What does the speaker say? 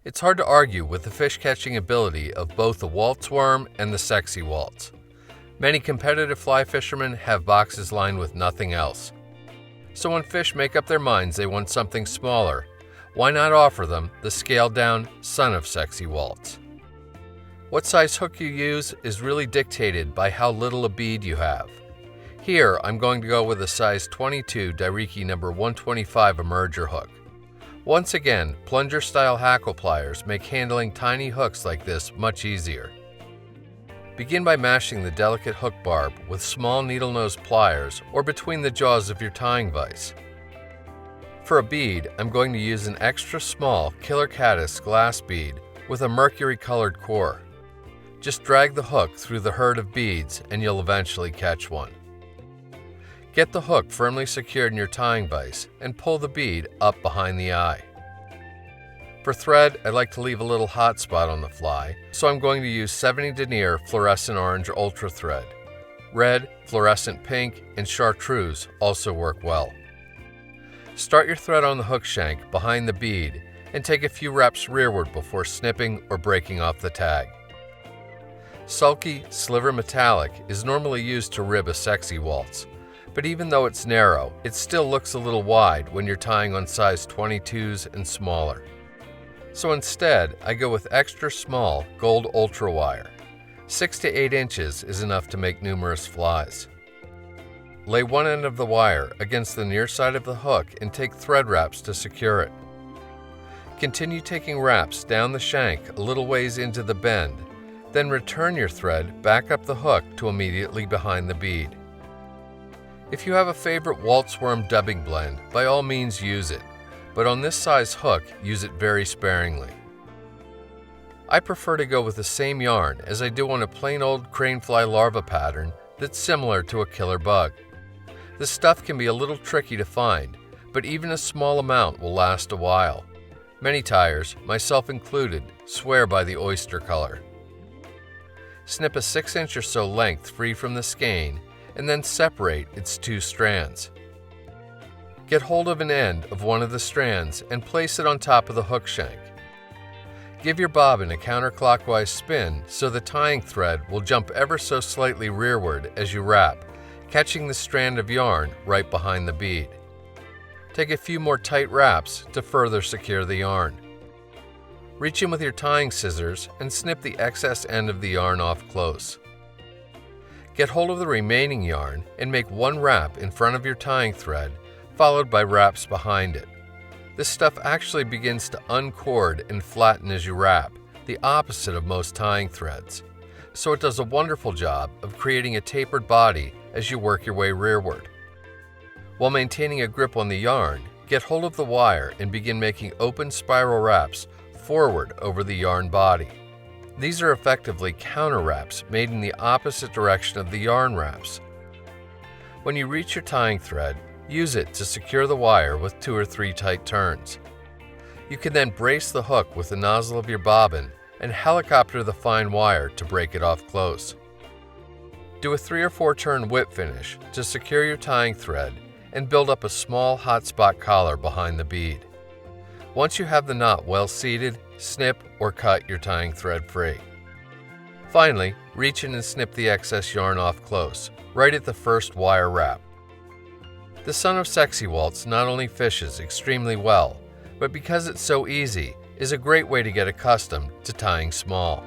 It's hard to argue with the fish-catching ability of both the Walt's worm and the Sexy Walt. Many competitive fly fishermen have boxes lined with nothing else. So when fish make up their minds they want something smaller, why not offer them the scaled-down Son of Sexy Walt? What size hook you use is really dictated by how little a bead you have. Here, I'm going to go with a size 22 Dai-Riki number 125 emerger hook. Once again, plunger-style hackle pliers make handling tiny hooks like this much easier. Begin by mashing the delicate hook barb with small needle-nose pliers or between the jaws of your tying vise. For a bead, I'm going to use an extra small killer Caddis glass bead with a mercury-colored core. Just drag the hook through the herd of beads and you'll eventually catch one. Get the hook firmly secured in your tying vise and pull the bead up behind the eye. For thread, I like to leave a little hot spot on the fly, so I'm going to use 70 Denier fluorescent orange ultra thread. Red, fluorescent pink, and chartreuse also work well. Start your thread on the hook shank behind the bead and take a few wraps rearward before snipping or breaking off the tag. Sulky sliver metallic is normally used to rib a Sexy Walt, but even though it's narrow, it still looks a little wide when you're tying on size 22s and smaller. So instead, I go with extra small gold ultra wire. 6 to 8 inches is enough to make numerous flies. Lay one end of the wire against the near side of the hook and take thread wraps to secure it. Continue taking wraps down the shank a little ways into the bend, then return your thread back up the hook to immediately behind the bead. If you have a favorite Walt's worm dubbing blend, by all means use it, but on this size hook, use it very sparingly. I prefer to go with the same yarn as I do on a plain old cranefly larva pattern that's similar to a killer bug. This stuff can be a little tricky to find, but even a small amount will last a while. Many tyers, myself included, swear by the oyster color. Snip a 6-inch or so length free from the skein and then separate its 2 strands. Get hold of an end of one of the strands and place it on top of the hook shank. Give your bobbin a counterclockwise spin so the tying thread will jump ever so slightly rearward as you wrap, catching the strand of yarn right behind the bead. Take a few more tight wraps to further secure the yarn. Reach in with your tying scissors and snip the excess end of the yarn off close. Get hold of the remaining yarn and make one wrap in front of your tying thread, followed by wraps behind it. This stuff actually begins to uncord and flatten as you wrap, the opposite of most tying threads. So it does a wonderful job of creating a tapered body as you work your way rearward. While maintaining a grip on the yarn, get hold of the wire and begin making open spiral wraps forward over the yarn body. These are effectively counter wraps made in the opposite direction of the yarn wraps. When you reach your tying thread, use it to secure the wire with 2 or 3 tight turns. You can then brace the hook with the nozzle of your bobbin and helicopter the fine wire to break it off close. Do a 3 or 4 turn whip finish to secure your tying thread and build up a small hot spot collar behind the bead. Once you have the knot well seated, snip or cut your tying thread free. Finally, reach in and snip the excess yarn off close, right at the first wire wrap. The Son of Sexy Walt not only fishes extremely well, but because it's so easy, is a great way to get accustomed to tying small.